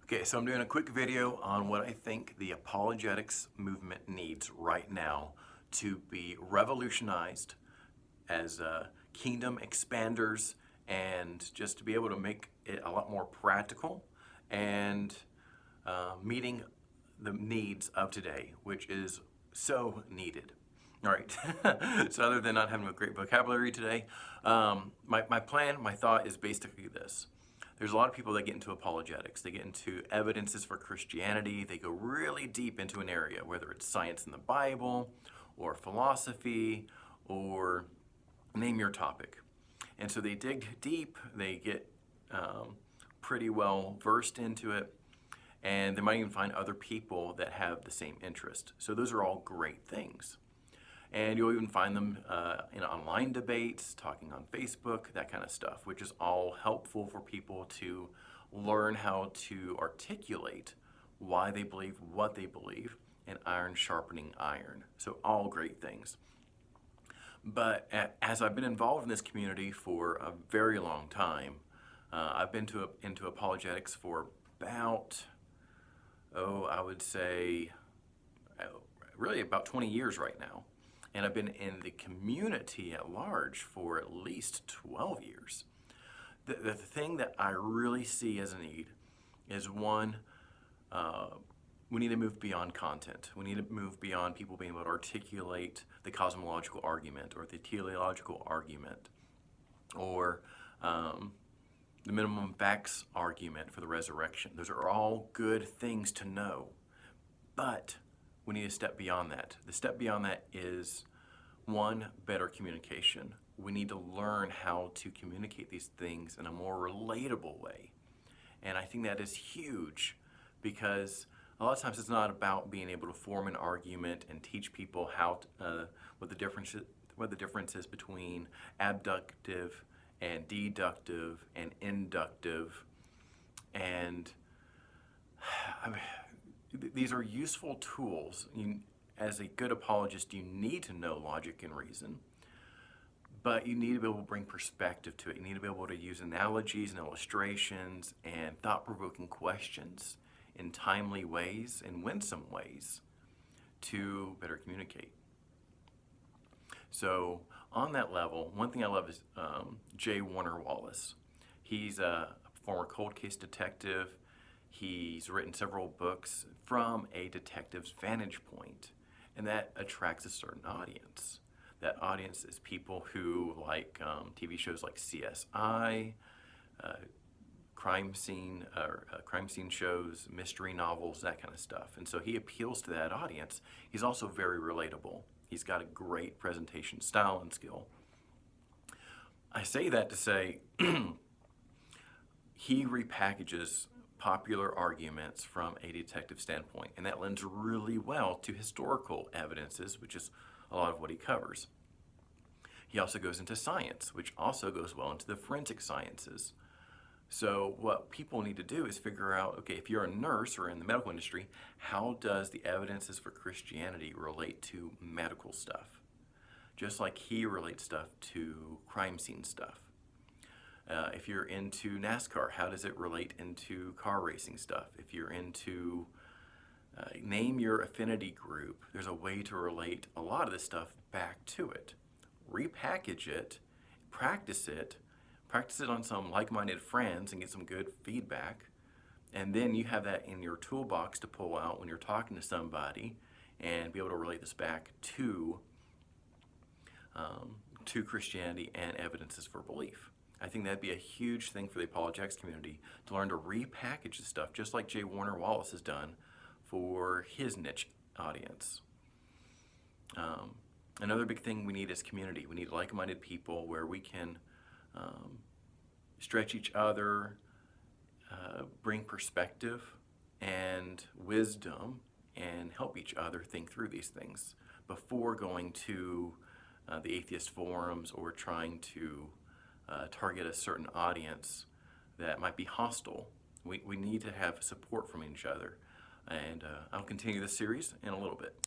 Okay, so I'm doing a quick video on what I think the apologetics movement needs right now to be revolutionized as kingdom expanders and just to be able to make it a lot more practical and meeting the needs of today, which is so needed. All right, so other than not having a great vocabulary today, my plan, my thought is basically this. There's a lot of people that get into apologetics. They get into evidences for Christianity. They go really deep into an area, whether it's science in the Bible or philosophy or name your topic. And so they dig deep, they get pretty well versed into it, and they might even find other people that have the same interest. So those are all great things. And you'll even find them in online debates, talking on Facebook, that kind of stuff, which is all helpful for people to learn how to articulate why they believe what they believe, and iron sharpening iron. So all great things. But as I've been involved in this community for a very long time, I've been into apologetics for about, I would say, really about 20 years right now. And I've been in the community at large for at least 12 years. The thing that I really see as a need is one, we need to move beyond content. We need to move beyond people being able to articulate the cosmological argument or the teleological argument or the minimum facts argument for the resurrection. Those are all good things to know, but we need to step beyond that. The step beyond that is, one, better communication. We need to learn how to communicate these things in a more relatable way. And I think that is huge because a lot of times it's not about being able to form an argument and teach people how to, what the difference is between abductive and deductive and inductive. And I mean, these are useful tools. As a good apologist, you need to know logic and reason, but you need to be able to bring perspective to it. You need to be able to use analogies and illustrations and thought-provoking questions in timely ways and winsome ways to better communicate. So on that level, one thing I love is Warner Wallace. He's a former cold case detective. He's written several books from a detective's vantage point, and that attracts a certain audience. That audience is people who like TV shows like CSI, crime scene shows, mystery novels, that kind of stuff. And so he appeals to that audience. He's also very relatable. He's got a great presentation style and skill. I say that to say he repackages popular arguments from a detective standpoint, and that lends really well to historical evidences, which is a lot of what he covers. He also goes into science, which also goes well into the forensic sciences. So what people need to do is figure out, okay, if you're a nurse or in the medical industry, how does the evidences for Christianity relate to medical stuff? Just like he relates stuff to crime scene stuff. If you're into NASCAR, how does it relate into car racing stuff? If you're into, name your affinity group, there's a way to relate a lot of this stuff back to it. Repackage it, practice it on some like-minded friends and get some good feedback. And then you have that in your toolbox to pull out when you're talking to somebody and be able to relate this back to Christianity and evidences for belief. I think that'd be a huge thing for the apologetics community to learn to repackage the stuff, just like Warner Wallace has done for his niche audience. Another big thing we need is community. We need like-minded people where we can stretch each other, bring perspective and wisdom, and help each other think through these things before going to the atheist forums or trying to target a certain audience that might be hostile. We need to have support from each other. And I'll continue this series in a little bit.